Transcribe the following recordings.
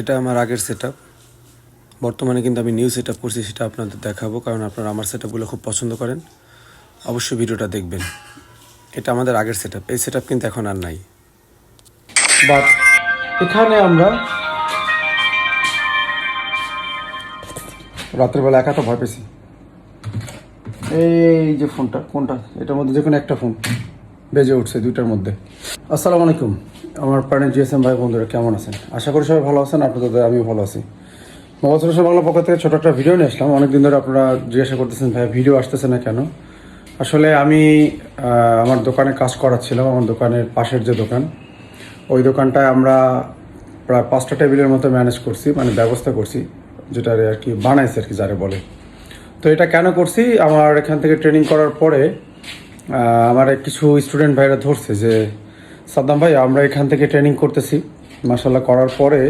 এটা আমার আগের সেটআপ। বর্তমানে কিন্তু আমি নিউ সেটআপ করছি, সেটা আপনাদের দেখাবো, কারণ আপনারা আমার সেটআপগুলো খুব পছন্দ করেন। অবশ্যই ভিডিওটা দেখবেন। এটা আমাদের আগের সেটআপ, এই সেটআপ কিন্তু এখন আর নাই। বাট এখানে আমরা রাতের বেলা একা তো ভয় পেয়েছি। এই যে ফোনটা, কোনটা এটার মধ্যে যে কোনো একটা ফোন বেজে উঠছে দুইটার মধ্যে। আসসালামু আলাইকুম আমার প্রাণের জিএসএম ভাই বন্ধুরা, কেমন আছেন? আশা করি সবাই ভালো আছেন। আপনাদের আমিও ভালো আছি। মোবাইল সলিউশন বাংলা পক্ষ থেকে ছোটো একটা ভিডিও নিয়ে আসলাম। অনেকদিন ধরে আপনারা জিজ্ঞাসা করতেছেন ভাই ভিডিও আসতেছে না কেন। আসলে আমি আমার দোকানে কাজ করাচ্ছিলাম। আমার দোকানের পাশের যে দোকান, ওই দোকানটায় আমরা প্রায় 5টা টেবিলের মতো ম্যানেজ করছি, মানে ব্যবস্থা করছি, যেটা আর কি বানাইছে আর কি যারে বলে। তো এটা কেন করছি, আমার এখান থেকে ট্রেনিং করার পরে আমার কিছু স্টুডেন্ট ভাইরা ধরছে যে সাদ্দাম ভাই আমরা এখান থেকে ট্রেনিং করতেছি, মাশাআল্লাহ করার পরে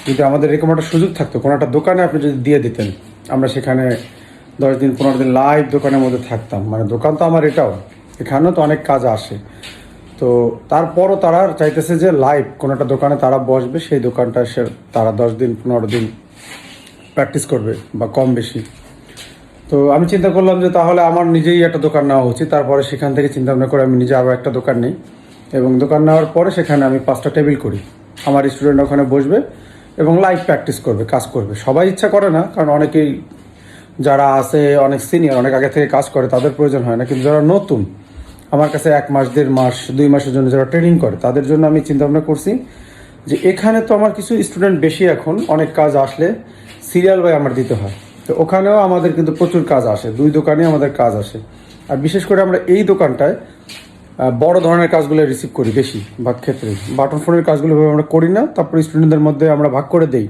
যদি আমাদের এরকম একটা সুযোগ থাকতো, কোনো একটা দোকানে আপনি যদি দিয়ে দিতেন, আমরা সেখানে 10 দিন 15 দিন লাইভ দোকানের মধ্যে থাকতাম। মানে দোকান তো আমার এটাও, এখানেও তো অনেক কাজ আসে। তো তারপরও তারা চাইতেছে যে লাইভ কোনো একটা দোকানে তারা বসবে, সেই দোকানটা সে তারা 10 দিন 15 দিন প্র্যাকটিস করবে বা কম বেশি। তো আমি চিন্তা করলাম যে তাহলে আমার নিজেই একটা দোকান নেওয়া উচিত। তারপরে সেখান থেকে চিন্তা ভাবনা করে আমি নিজে আরও একটা দোকান নিই, এবং দোকান নেওয়ার পরে সেখানে আমি 5টা টেবিল করি। আমার স্টুডেন্ট ওখানে বসবে এবং লাইভ প্র্যাকটিস করবে, কাজ করবে। সবাই ইচ্ছা করে না, কারণ অনেকেই যারা আছে অনেক সিনিয়র, অনেক আগে থেকে কাজ করে, তাদের প্রয়োজন হয় না। কিন্তু যারা নতুন, আমার কাছে 1 মাস 1.5 মাস 2 মাসের জন্য যারা ট্রেনিং করে, তাদের জন্য আমি চিন্তা ভাবনা করছি যে এখানে তো আমার কিছু স্টুডেন্ট বেশি, এখন অনেক কাজ আসলে সিরিয়াল বাই আমার দিতে হয়। তো ওখানেও আমাদের কিন্তু প্রচুর কাজ আসে, 2 দোকানে আমাদের কাজ আসে। আর বিশেষ করে আমরা এই দোকানটায় বড় ধরনের কাজগুলো রিসিভ করি বেশি ভাগ ক্ষেত্রে। বাটন ফোনের কাজগুলো আমরা করি না, তারপর স্টুডেন্টদের মধ্যে আমরা ভাগ করে দেই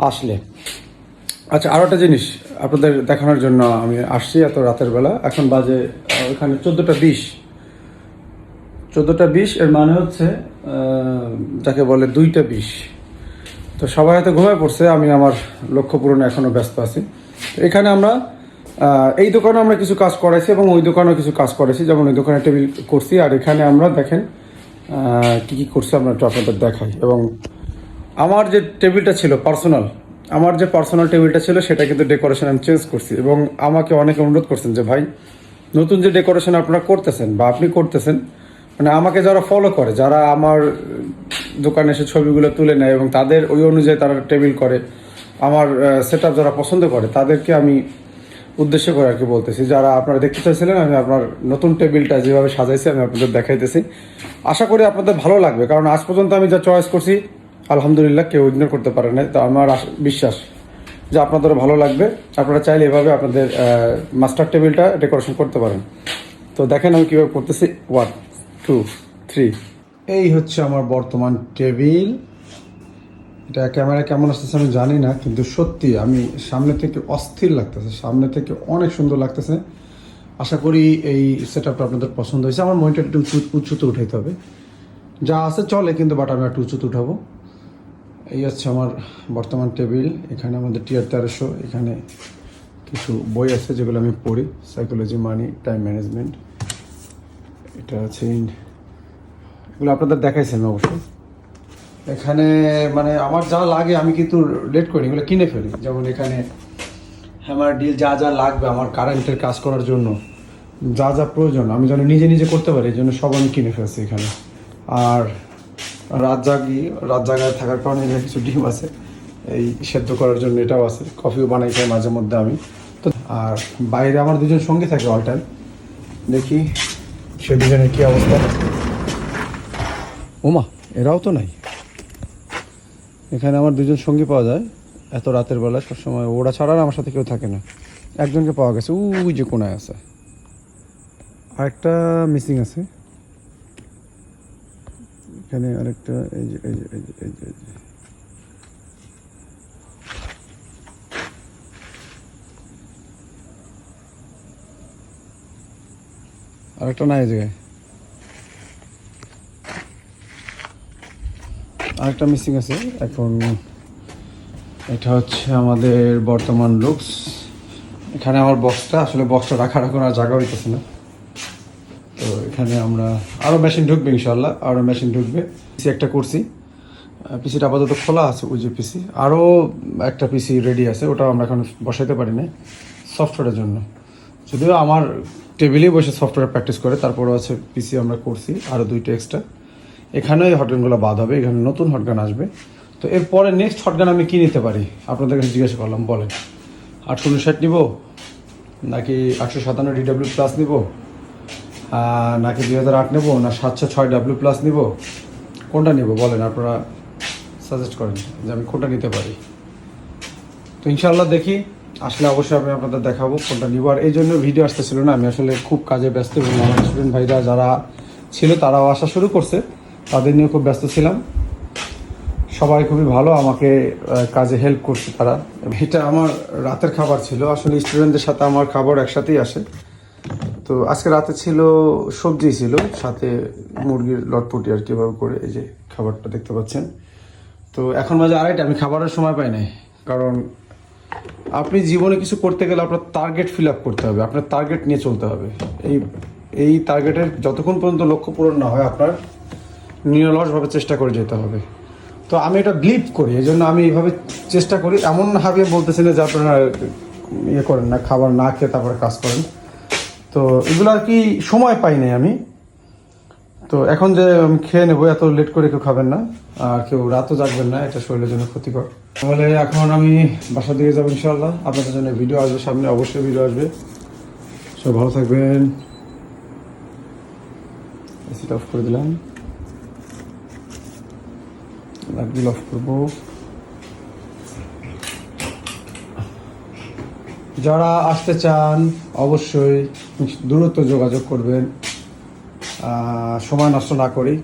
আসলে। আচ্ছা, আরও একটা জিনিস আপনাদের দেখানোর জন্য আমি আসছি এত রাতের বেলা। এখন বাজে ওখানে 14টা 20 এর মানে হচ্ছে যাকে বলে 2টা 20। তো সবাই হয়তো ঘুমিয়ে পড়ছে, আমি আমার লক্ষ্য পূরণে এখনও ব্যস্ত আছি। এখানে আমরা এই দোকানে আমরা কিছু কাজ করাইছি এবং ওই দোকানেও কিছু কাজ করাইছি। যেমন ওই দোকানে টেবিল করছি, আর এখানে আমরা দেখেন কী কী করছি আমরা একটু আপনাদের দেখাই। এবং আমার যে টেবিলটা ছিল পার্সোনাল, আমার যে পার্সোনাল টেবিলটা ছিল সেটা কিন্তু ডেকোরেশন আমি চেঞ্জ করছি। এবং আমাকে অনেকে অনুরোধ করছেন যে ভাই নতুন যে ডেকোরেশন আপনারা করতেছেন বা আপনি করতেছেন, মানে আমাকে যারা ফলো করে, যারা আমার দোকানে এসে ছবিগুলো তুলে নেয় এবং তাদের ওই অনুযায়ী তারা টেবিল করে, আমার সেটআপ যারা পছন্দ করে, তাদেরকে আমি উদ্দেশ্য করে আর কি বলতেছি, যারা আপনারা দেখতে চাইছিলেন আমি আপনার নতুন টেবিলটা যেভাবে সাজাইছি আমি আপনাদের দেখাইতেছি। আশা করি আপনাদের ভালো লাগবে, কারণ আজ পর্যন্ত আমি যা চয়েস করছি আলহামদুলিল্লাহ কেউ ইগনোর করতে পারে না। তো আমার বিশ্বাস যে আপনাদেরও ভালো লাগবে। আপনারা চাইলে এভাবে আপনাদের মাস্টার টেবিলটা ডেকোরেশন করতে পারেন। তো দেখেন আমি কীভাবে করতেছি। 1 2 3। এই হচ্ছে আমার বর্তমান টেবিল। এটা ক্যামেরা কেমন আসতেছে আমি জানি না, কিন্তু সত্যি আমি সামনে থেকে অস্থির লাগতেছে, সামনে থেকে অনেক সুন্দর লাগতেছে। আশা করি এই সেটআপটা আপনাদের পছন্দ হয়েছে। আমার মনিটর একটু উঁচুতে উঠাইতে হবে, যা আছে চলে কিন্তু, বাট আমি একটু উঁচুতে উঠাবো। এই হচ্ছে আমার বর্তমান টেবিল। এখানে আমাদের টিয়ার 1300, এখানে কিছু বই আছে যেগুলো আমি পড়ি, সাইকোলজি, মানি, টাইম ম্যানেজমেন্ট। এটা আছে, এগুলো আপনাদের দেখাইছি আমি অবশ্যই। এখানে মানে আমার যা লাগে আমি কিন্তু লেট করি, এগুলো কিনে ফেলি। যেমন এখানে হ্যামার ডিল, যা যা লাগবে আমার কারেন্টের কাজ করার জন্য, যা যা প্রয়োজন আমি যেন নিজে নিজে করতে পারি, এই জন্য সব আমি কিনে ফেলছি এখানে। আর রাত জাগায় থাকার কারণে এখানে কিছু ডিম আছে, এই সেদ্ধ করার জন্য এটাও আছে। কফিও বানাই খাই মাঝে মধ্যে আমি তো। আর বাইরে আমার 2জন সঙ্গী থাকে অল টাইম, দেখি সে 2জনের কী অবস্থা। ওমা, এরাও তো নাই। এখানে আমার 2জন সঙ্গী পাওয়া যায় এত রাতের বেলায় সবসময়, ওরা ছাড়া আমার সাথে কেউ থাকে না। একজনকে পাওয়া গেছে, ওই যে কোনায় আছে, আরেকটা মিসিং আছে। এখানে আরেকটা, এই যে এই যে এই যে এই যে এই যে আরেকটা না, এই জায়গায় আরেকটা মিসিং আছে। এখন এটা হচ্ছে আমাদের বর্তমান লুকস। এখানে আমার বক্সটা, আসলে বক্সটা রাখার এখন আর জায়গা হইতেছে না। তো এখানে আমরা আরও মেশিন ঢুকবে ইনশাল্লাহ, আরও মেশিন ঢুকবে। একটা করছি পিসিটা আপাতত খোলা আছে, ওই যে পিসি। আরও একটা পিসি রেডি আছে, ওটা আমরা এখন বসাইতে পারি না সফটওয়্যারের জন্য। যদিও আমার টেবিলেই বসে সফটওয়্যার প্র্যাকটিস করে, তারপরও আছে পিসি আমরা করছি আরও 2টা এক্সট্রা। এখানে এই হটগানগুলো বাদ হবে, এখানে নতুন হটগান আসবে। তো এরপরে নেক্সট হটগান আমি কী নিতে পারি আপনাদের কাছে জিজ্ঞাসা করলাম, বলেন। 859 নিব, নাকি 857 DW প্লাস নিব, নাকি 2008 নেব, না 706 W প্লাস নিব, কোনটা নিব বলেন, আপনারা সাজেস্ট করেন যে আমি কোনটা নিতে পারি। তো ইনশাআল্লাহ দেখি, আসলে অবশ্যই আমি আপনাদের দেখাবো কোনটা নিব। আর এই জন্য ভিডিও আসতেছিল না, আমি আসলে খুব কাজে ব্যস্ত, এবং আমার স্টুডেন্ট ভাইরা যারা ছিল তারাও আসা শুরু করছে, তাদের নিয়ে খুব ব্যস্ত ছিলাম। সবাই খুবই ভালো, আমাকে কাজে হেল্প করছে তারা। এটা আমার রাতের খাবার ছিল, আসলে স্টুডেন্টদের সাথে আমার খাবার একসাথেই আসে। তো আজকে রাতে ছিল সবজি ছিল, সাথে মুরগির লটপটি আর কীভাবে করে, এই যে খাবারটা দেখতে পাচ্ছেন। তো এখন বাজে 2:30, আমি খাবারের সময় পাই নাই, কারণ আপনি জীবনে কিছু করতে গেলে আপনার টার্গেট ফিল আপ করতে হবে, আপনার টার্গেট নিয়ে চলতে হবে। এই টার্গেটের যতক্ষণ পর্যন্ত লক্ষ্য পূরণ না হয়, আপনার নিরলসভাবে চেষ্টা করে যেতে হবে। তো আমি এটা বিলিভ করি, এই জন্য আমি এইভাবে চেষ্টা করি। এমন ভাবে বলতেছি না যে আপনারা ইয়ে করেন না, খাবার না খেয়ে তারপরে কাজ করেন। তো এগুলো আর কি সময় পাই নাই আমি। তো এখন যে আমি খেয়ে নেবো, এত লেট করে কেউ খাবেন না, আর কেউ রাতও জাগবেন না, এটা শরীরের জন্য ক্ষতিকর। তাহলে এখন আমি বাসার দিকে যাবো ইনশাআল্লাহ। আপনাদের জন্য ভিডিও আসবে সামনে, অবশ্যই ভিডিও আসবে। সব ভালো থাকবেন। এসিটা অফ করে দিলাম, লাইটগুলো অফ করবো। যারা আসতে চান অবশ্যই দ্রুত যোগাযোগ করবেন, সময় নষ্ট না করি।